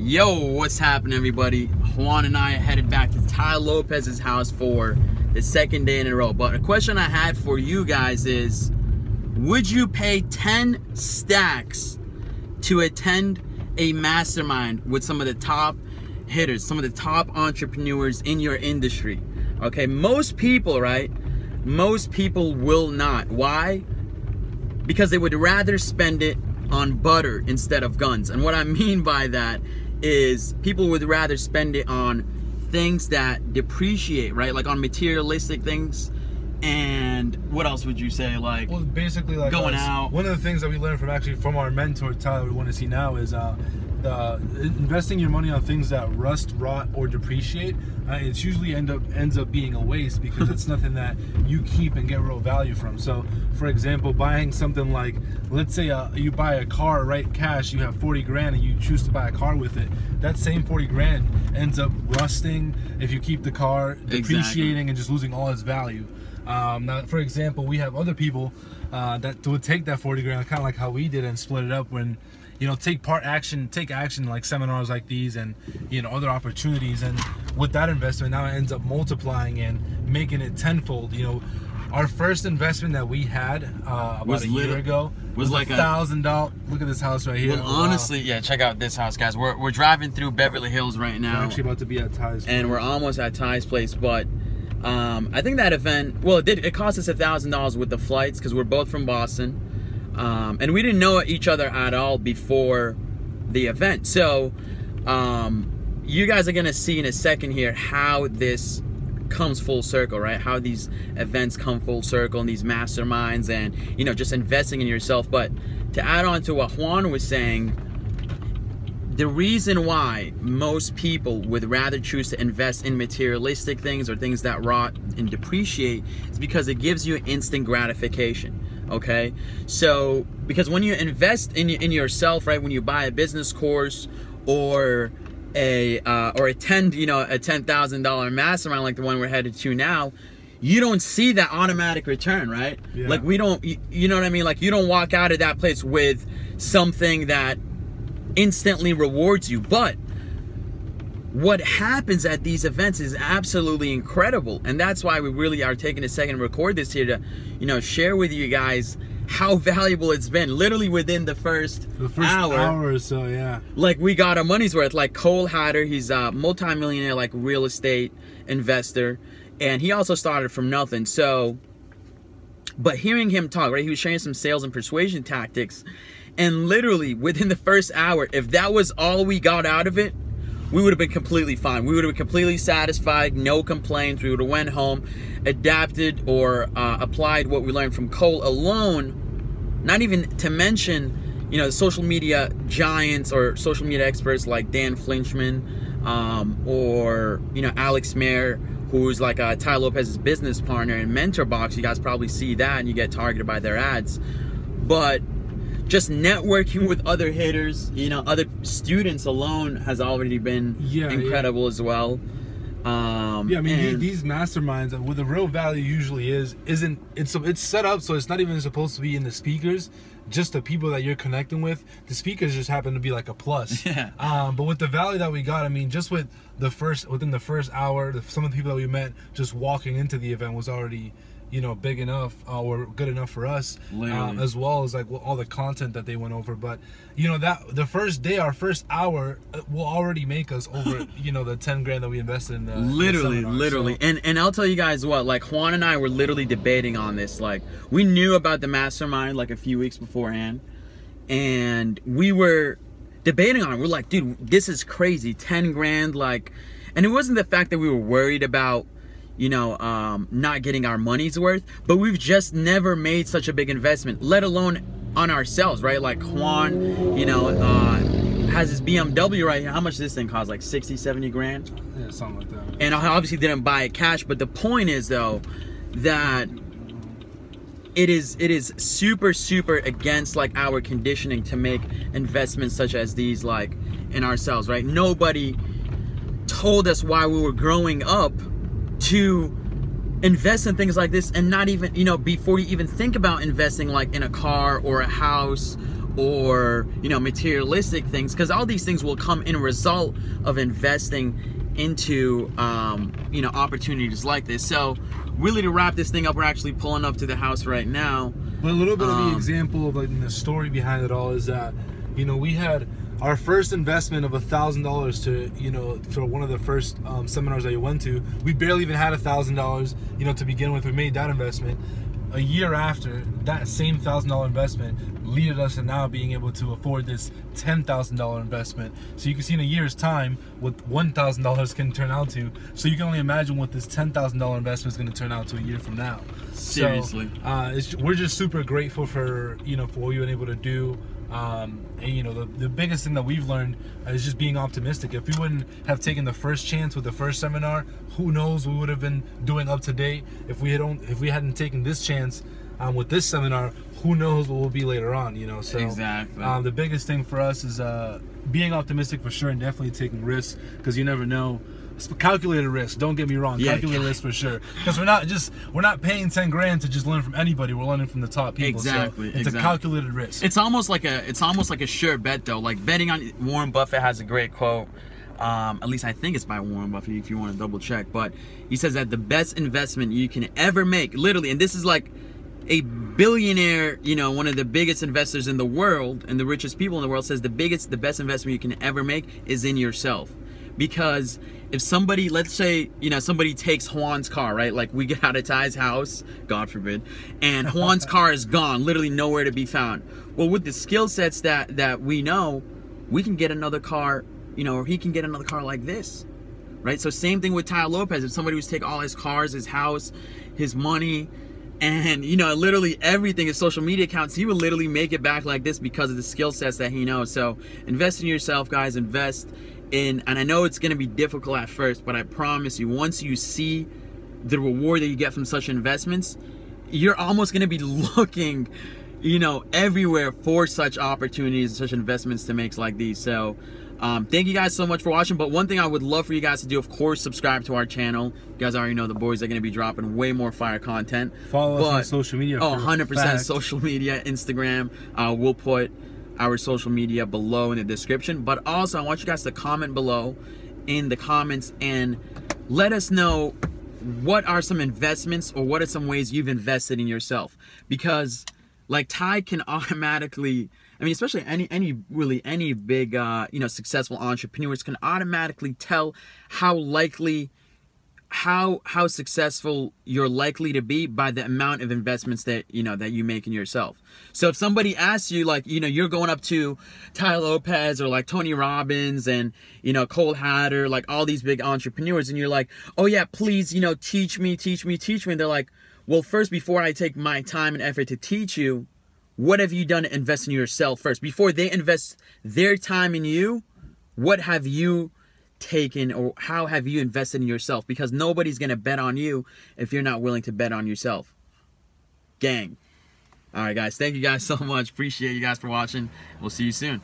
Yo, what's happening, everybody? Juan and I are headed back to Tai Lopez's house for the second day in a row. But a question I had for you guys is, would you pay 10 stacks to attend a mastermind with some of the top hitters, some of the top entrepreneurs in your industry? Okay, most people, right? Most people will not. Why? Because they would rather spend it on butter instead of guns. And what I mean by that is people would rather spend it on things that depreciate, right? Like on materialistic things. And what else would you say? Like, well, basically, like going out. One of the things that we learned from our mentor Tyler, we want to see now is investing your money on things that rust, rot, or depreciate. It's usually ends up being a waste because it's nothing that you keep and get real value from. So, for example, buying something like, let's say you buy a car, right, cash, you have 40 grand and you choose to buy a car with it. That same 40 grand ends up rusting if you keep the car, depreciating and just losing all its value. Now, for example, we have other people that would take that 40 grand, kind of like how we did, and split it up when, you know, take action like seminars like these and, you know, other opportunities. And with that investment, now it ends up multiplying and making it tenfold. You know, our first investment that we had about a year ago was like $1,000. Look at this house right here. Well, honestly, yeah, check out this house, guys. We're driving through Beverly Hills right now. We're actually about to be at Ty's place. And we're almost at Ty's place, but I think that event, well, it cost us $1,000 with the flights because we're both from Boston. And we didn't know each other at all before the event. So you guys are going to see in a second here how this comes full circle, right? How these events come full circle and these masterminds and, you know, just investing in yourself. But to add on to what Juan was saying, the reason why most people would rather choose to invest in materialistic things or things that rot and depreciate is because it gives you instant gratification. Okay, so because when you invest in yourself, right, when you buy a business course or attend, you know, a $10,000 mastermind like the one we're headed to now, you don't see that automatic return, right? Yeah. Like we don't, you know what I mean? Like you don't walk out of that place with something that instantly rewards you. But what happens at these events is absolutely incredible, and that's why we really are taking a second to record this here to, you know, share with you guys how valuable it's been. Literally within the first hour or so, yeah. Like we got our money's worth. Like Cole Hatter, he's a multi-millionaire, like real estate investor, and he also started from nothing. So, but hearing him talk, right, he was sharing some sales and persuasion tactics, and literally within the first hour, if that was all we got out of it, we would have been completely fine. We would have been completely satisfied, no complaints. We would have went home, adapted or applied what we learned from Cole alone, not even to mention, you know, the social media giants or social media experts like Dan Flinchman or, you know, Alex Mayer, who's like Tai Lopez's business partner and mentor box. You guys probably see that and you get targeted by their ads. But just networking with other hitters, you know, other students alone has already been incredible as well. I mean, these masterminds, what the real value usually it's set up so it's not even supposed to be in the speakers, just the people that you're connecting with. The speakers just happen to be like a plus. Yeah. But with the value that we got, I mean, just within the first hour, some of the people that we met just walking into the event was already, you know, big enough or good enough for us, as well as like all the content that they went over. But you know, that the first day, our first hour will already make us over, you know, the 10 grand that we invested in the literally. So, and I'll tell you guys what, like Juan and I were literally debating on this. Like we knew about the mastermind like a few weeks beforehand, and we were debating on it. We're like, dude, this is crazy, 10 grand, like. And it wasn't the fact that we were worried about, you know, not getting our money's worth, but we've just never made such a big investment, let alone on ourselves, right? Like Juan, you know, has his BMW right here. How much does this thing cost? Like 60, 70 grand? Yeah, something like that. And I obviously didn't buy it cash, but the point is though, that it is super against like our conditioning to make investments such as these, like in ourselves, right? Nobody told us while we were growing up to invest in things like this, and not even, you know, before you even think about investing like in a car or a house or, you know, materialistic things, because all these things will come in a result of investing into, you know, opportunities like this. So really, to wrap this thing up, we're actually pulling up to the house right now. But a little bit of the example of, like, the story behind it all is that, you know, we had our first investment of $1,000 to, you know, for one of the first seminars that we went to. We barely even had $1,000, you know, to begin with. We made that investment. A year after, that same $1,000 investment led us to now being able to afford this $10,000 investment. So you can see in a year's time what $1,000 can turn out to. So you can only imagine what this $10,000 investment is going to turn out to a year from now. Seriously. So, we're just super grateful for, you know, for what you've been able to do. And, you know, the biggest thing that we've learned is just being optimistic. If we wouldn't have taken the first chance with the first seminar, who knows what we would have been doing up to date. If we hadn't taken this chance with this seminar, who knows what we'll be later on, you know. So exactly. The biggest thing for us is being optimistic for sure, and definitely taking risks, because you never know. It's calculated risk, don't get me wrong. Yeah, calculated risk for sure, because we're not paying 10 grand to just learn from anybody. We're learning from the top people. Exactly. So it's a calculated risk. It's almost like a sure bet though. Like betting on, Warren Buffett has a great quote. At least I think it's by Warren Buffett, if you want to double check. But he says that the best investment you can ever make, literally, and this is like a billionaire, you know, one of the biggest investors in the world and the richest people in the world, says the best investment you can ever make is in yourself. Because if somebody, let's say, you know, somebody takes Juan's car, right? Like we get out of Ty's house, God forbid, and Juan's car is gone, literally nowhere to be found. Well, with the skill sets that we know, we can get another car, you know, or he can get another car like this, right? So same thing with Tai Lopez. If somebody was to take all his cars, his house, his money, and, you know, literally everything, his social media accounts, he would literally make it back like this because of the skill sets that he knows. So invest in yourself, guys. Invest in, and I know it's going to be difficult at first, but I promise you, once you see the reward that you get from such investments, you're almost going to be looking, you know, everywhere for such opportunities, such investments to make like these. So thank you guys so much for watching. But one thing I would love for you guys to do, of course, subscribe to our channel. You guys already know the boys are going to be dropping way more fire content. Follow us on social media. Oh, 100% social media, Instagram. We'll put our social media below in the description. But also, I want you guys to comment below in the comments and let us know what are some investments or what are some ways you've invested in yourself. Because like Tai can automatically, I mean, especially any big you know, successful entrepreneurs can automatically tell how likely, how successful you're likely to be by the amount of investments that, you know, that you make in yourself. So if somebody asks you, like, you know, you're going up to Tai Lopez or like Tony Robbins and, you know, Cole Hatter, like all these big entrepreneurs, and you're like, oh yeah, please, you know, teach me. And they're like, well, first, before I take my time and effort to teach you, what have you done to invest in yourself first? Before they invest their time in you, what have you taken, or how have you invested in yourself? Because nobody's going to bet on you if you're not willing to bet on yourself. Gang. All right, guys. Thank you guys so much. Appreciate you guys for watching. We'll see you soon.